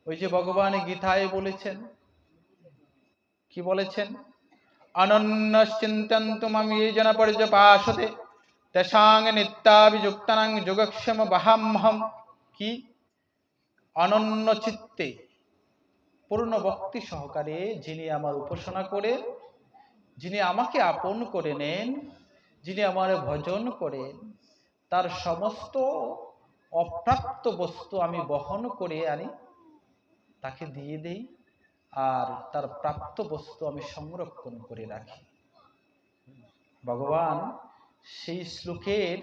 ওই যে ভগবান গীতায় বলেছেন, কি বলেছেন? অনন্যশ্চিন্তন্তু মাম ये जना पर्यपासते तेषां नित्याभियुक्तानां যোগক্ষেম বহাম্যহম। কি? অনন্য চিত্তে, পূর্ণ ভক্তি সহকারে যিনি আমার উপাসনা করেন, যিনি আমাকে আপন করে নেন, যিনি আমার ভজন করেন, তার সমস্ত অপ্রাপ্ত বস্তু আমি বহন করে আনি, তাকে দিয়ে দেই, আর তার প্রাপ্ত বস্তু আমি সংরক্ষণ করে রাখি। ভগবান সেই শ্লোকের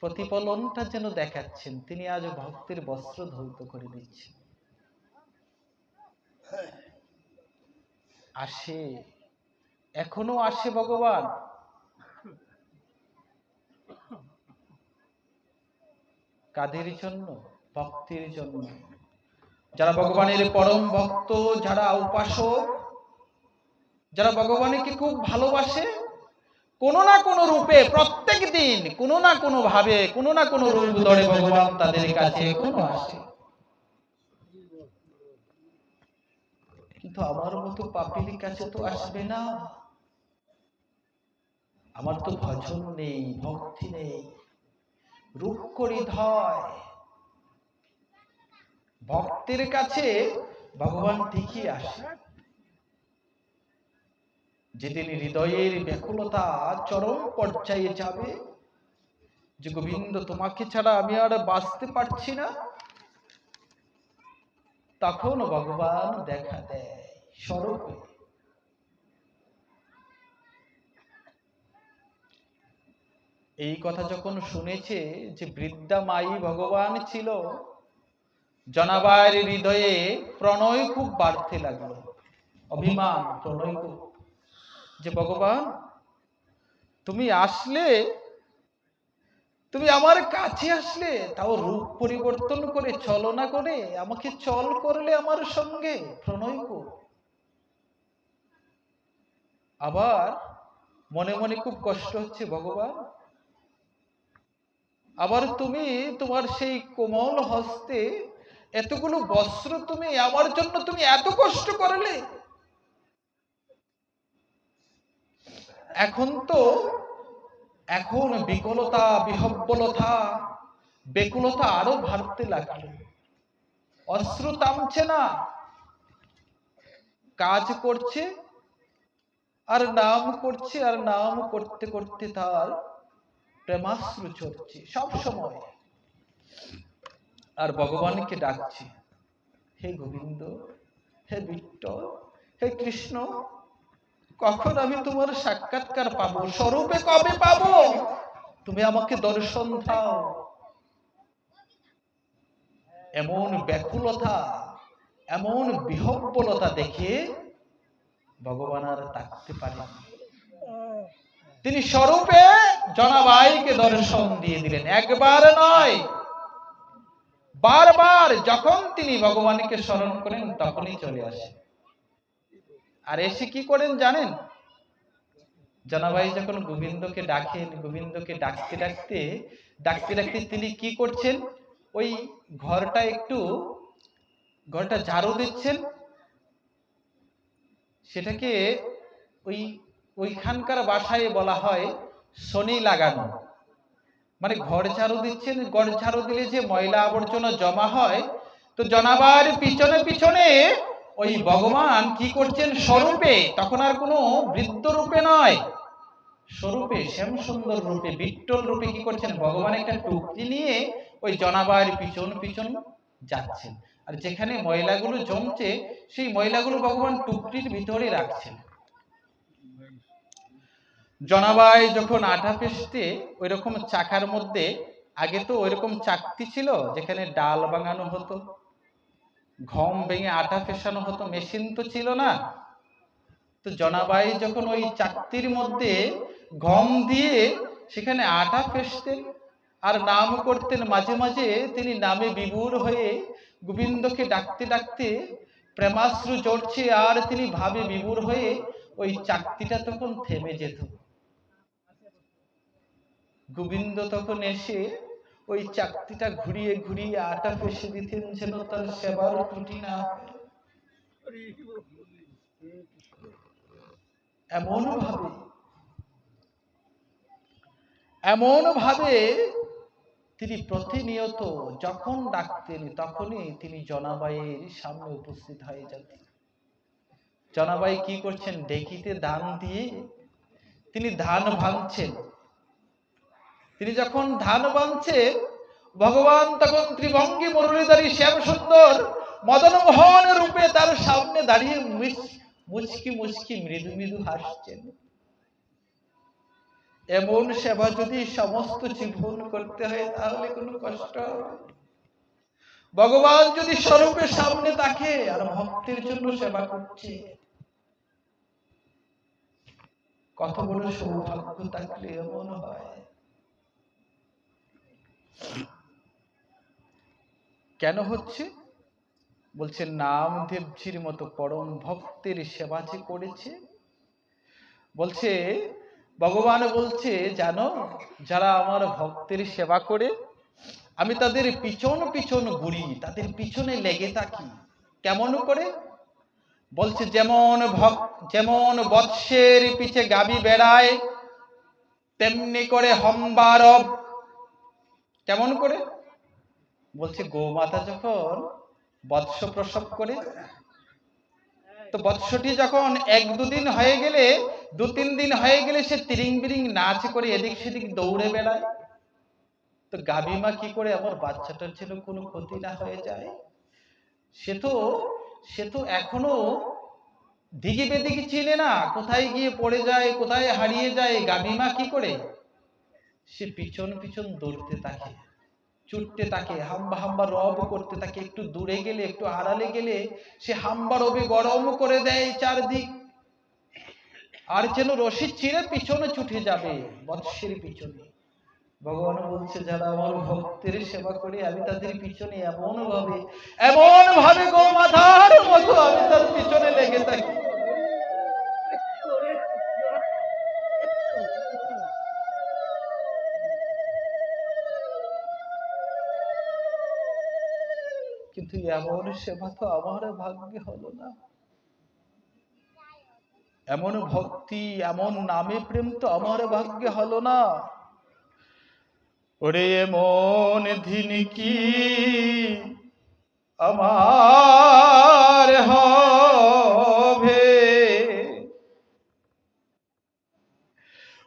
প্রতিফলনটা যেন দেখাচ্ছেন। তিনি আজ ভক্তের বস্ত্র ধৌত করে দিচ্ছেন। আসে, এখনো আসে ভগবান। কাদের জন্য? ভক্তির জন্য। যারা ভগবানের পরম ভক্ত, যারা উপাসক, যারা ভগবানকে খুব ভালোবাসে, কোনো না কোনো রূপে প্রত্যেক দিন কোনো না কোনো ভাবে কোনো না কোনো রূপ ধরে ভগবান তাদের কাছে এখনো আসে। কিন্তু আমার মতো পাপীর কাছে তো আসবে না। আমার তো ভজন নেই, ভক্তি নেই, রূপ করি ধয়। ভক্তের কাছে ভগবান ঠিকই আসে। যেদিন হৃদয়ের ব্যাকুলতা চরম পর্যায়ে যাবে, যে গোবিন্দ তোমাকে ছাড়া আমি আর বাঁচতে পারছি না, তখন ভগবান দেখা দেয় স্বরূপে। এই কথা যখন শুনেছে যে বৃদ্ধা মাই ভগবান ছিল, জনাবার হৃদয়ে প্রণয় খুব বাড়তে লাগলো, অভিমান, প্রণয় খুব, যে ভগবান তুমি আসলে, তুমি আমার কাছে আসলে, তাও রূপ পরিবর্তন করে, ছলনা করে আমাকে চল করলে আমার সঙ্গে, প্রণয় খুব। আবার মনে মনে খুব কষ্ট হচ্ছে, ভগবান আবার তুমি তোমার সেই কোমল হস্তে এতগুলো বস্ত্র তুমি আমার জন্য তুমি এত কষ্ট করলে, এখন বিকলতা, বিহব্বলতা, বেকুলতা আরো বাড়তে লাগলো। অশ্রু থামছে না, কাজ করছে আর নাম করছে, আর নাম করতে করতে তার প্রেমাশ্রু ঝরছে সব সময়। আর ভগবানকে ডাকছে, হে গোবিন্দ, হে বিট্টল, হে কৃষ্ণ, কখন আমি তোমার সাক্ষাৎকার পাবো? স্বরূপে কবে পাবো? তুমি আমাকে দর্শন দাও। এমন ব্যাকুলতা, এমন বিহব্বলতা দেখে ভগবান আর থাকতে পারেন। তিনি স্বরূপে জনাবাইকে দর্শন দিয়ে দিলেন। একবার নয়, বারবার যখন তিনি ভগবানকে স্মরণ করেন তখনই চলে আসে। আর এসে কি করেন জানেন? জনাবাই যখন গোবিন্দকে ডাকেন, গোবিন্দকে ডাকতে ডাকতে ডাকতে ডাকতে তিনি কি করছেন? ওই ঘরটা ঝাড়ু দিচ্ছেন। সেটাকে ওইখানকার ভাষায় বলা হয় শনি লাগানো। মানে ঘর ঝাড়ু দিচ্ছেন, ঘর ঝাড়ু দিলে যে ময়লা আবর্জনা জমা হয়, তো জনাবার পিছনে পিছনে ওই ভগবান কি করছেন? স্বরূপে, তখন আর কোনো বৃদ্ধ রূপে নয়, স্বরূপে শ্যাম সুন্দর রূপে, বিট্টল রূপে কি করছেন? ভগবান একটা টুকরি নিয়ে ওই জনাবার পিছন পিছন যাচ্ছেন। আর যেখানে ময়লাগুলো জমছে, সেই ময়লাগুলো ভগবান টুকরির ভিতরে রাখছেন। জনাবাই যখন আটা পেস্টে ওই রকম চাকার মধ্যে, আগে তো ওই রকম চাকতি ছিল যেখানে ডাল ভাঙানো হতো, গম ভেঙে আটা পেশানো হতো, মেশিন তো ছিল না। তো জনাবাই যখন ওই চাকতির মধ্যে গম দিয়ে সেখানে আটা পেশতেন আর নাম করতেন, মাঝে মাঝে তিনি নামে বিভোর হয়ে গোবিন্দকে ডাকতে ডাকতে প্রেমাশ্রু ঝরছে, আর তিনি ভাবে বিভোর হয়ে ওই চাকতিটা তখন থেমে যেত। গোবিন্দ তখন এসে ওই চাকতিটা ঘুরিয়ে ঘুরিয়ে আটা ফেসে দিতেন যেন তার সেবার ত্রুটি না। এমন ভাবে তিনি প্রতিনিয়ত যখন ডাকতেন তখনই তিনি জনাবাইয়ের সামনে উপস্থিত হয়ে যেতেন। জনাবাই কি করছেন? ঢেকিতে ধান দিয়ে তিনি ধান ভাঙছেন। তিনি যখন ধান ভাঙছে, ভগবান তখন ত্রিভঙ্গি মুরলীধারী শ্যাম সুন্দর মদন মোহন রূপে তার সামনে দাঁড়িয়ে মুচকি মুচকি মৃদু মৃদু হাসছেন। এমন সেবা যদি সমস্ত জীবন করতে হয় তাহলে কোনো কষ্ট হবে? ভগবান যদি স্বরূপের সামনে থাকে আর ভক্তের জন্য সেবা করছে, কত বড় সৌভাগ্য থাকলে এমন হয়। কেন হচ্ছে? বলছে নামদেবজির মতো পরম ভক্তের সেবা যে করেছে। বলছে ভগবান বলছে, জানো, যারা আমার ভক্তের সেবা করে আমি তাদের পিছন পিছন ঘুরি, তাদের পিছনে লেগে থাকি। কেমন করে? বলছে যেমন বৎসের পিছে গাবি বেড়ায় তেমনি করে হম্বারব। কেমন করে? বলছে গোমাতা যখন বৎস প্রসব করে, তো বৎসটি যখন এক দুদিন হয়ে গেলে, 2-3 দিন হয়ে গেলে সে তিরিং বিরিং নাচ করে এদিক সেদিক দৌড়ে বেড়ায়। তো গাভী মা কি করে আমার বাচ্চাটার যেন কোনো ক্ষতি না হয়ে যায়, সে তো এখনো দিকে বেদিকে চিনে না, কোথায় গিয়ে পড়ে যায়, কোথায় হারিয়ে যায়। গাভী মা কি করে? সে পিছন পিছন দৌড়তে থাকে, ছুটতে থাকে, হাম্বা হাম্বা রব করতে থাকে। একটু দূরে গেলে, একটু আড়ালে গেলে সে হাম্বা রবে গরম করে দেয় চারদিক, আর যেন রশি ছিঁড়ে পিছনে ছুটে যাবে বৎসের পিছনে। ভগবান বলছে যারা আমার ভক্তের সেবা করে আমি তাদের পিছনে এমন ভাবে গোমাতার মতো আমি তার পিছনে লেগে থাকি। কিন্তু এমন সেবা তো আমার ভাগ্যে হলো না। এমন ভক্তি, এমন নামে প্রেম তো আমার ভাগ্যে হলো না। ওরে এমন দিন কি আমার হবে,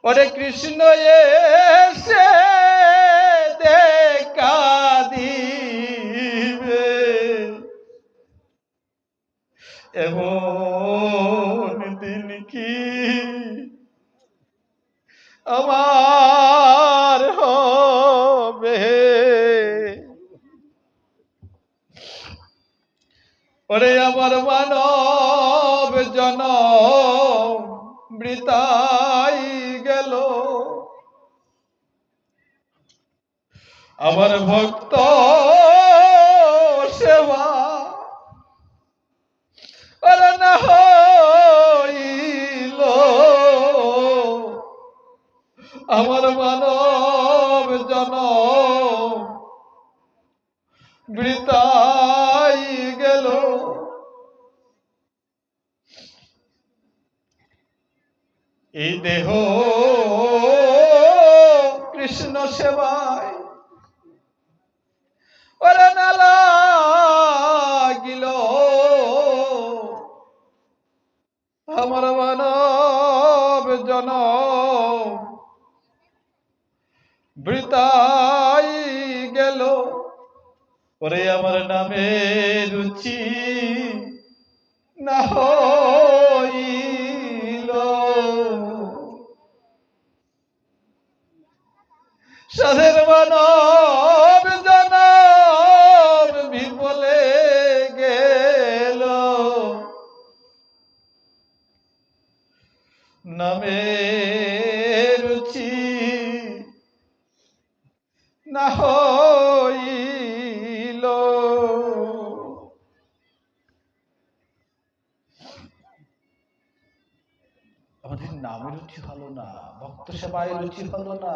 ওরে কৃষ্ণ এসে দেখা দিবে, এমন দিন কি আমার হবে। ওরে আমার মানব জনম বৃথাই গেল, আমার ভক্ত সেবা ওরে না হইল, আমার মানব জনম বৃথাই গেল। এই দেহ কৃষ্ণ সেবায় ওরে না লাগিল, আমার মানব জনম বৃথাই গেল। ওরে আমার নামে রুচি না হইল, সাধের মানব জনম বিফলে গেল, নামে রুচি না হইল। আমাদের নামে রুচি হলো না, ভক্ত সেবায় রুচি হলো না।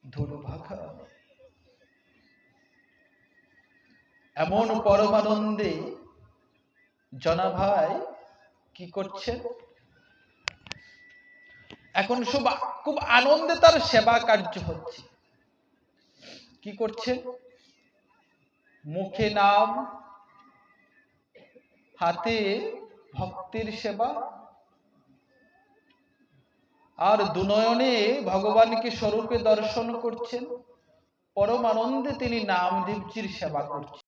দুর্ভাগা। এমন পরমানন্দে জনাভাই কি করছেন, এখন খুব আনন্দে তার সেবা কার্য হচ্ছে। কি করছেন, মুখে নাম, হাতে ভক্তির সেবা, আর দুনয়নে ভগবানকে স্বরূপে দর্শন করছেন। পরম আনন্দে তিনি নাম দেবজির সেবা করছেন।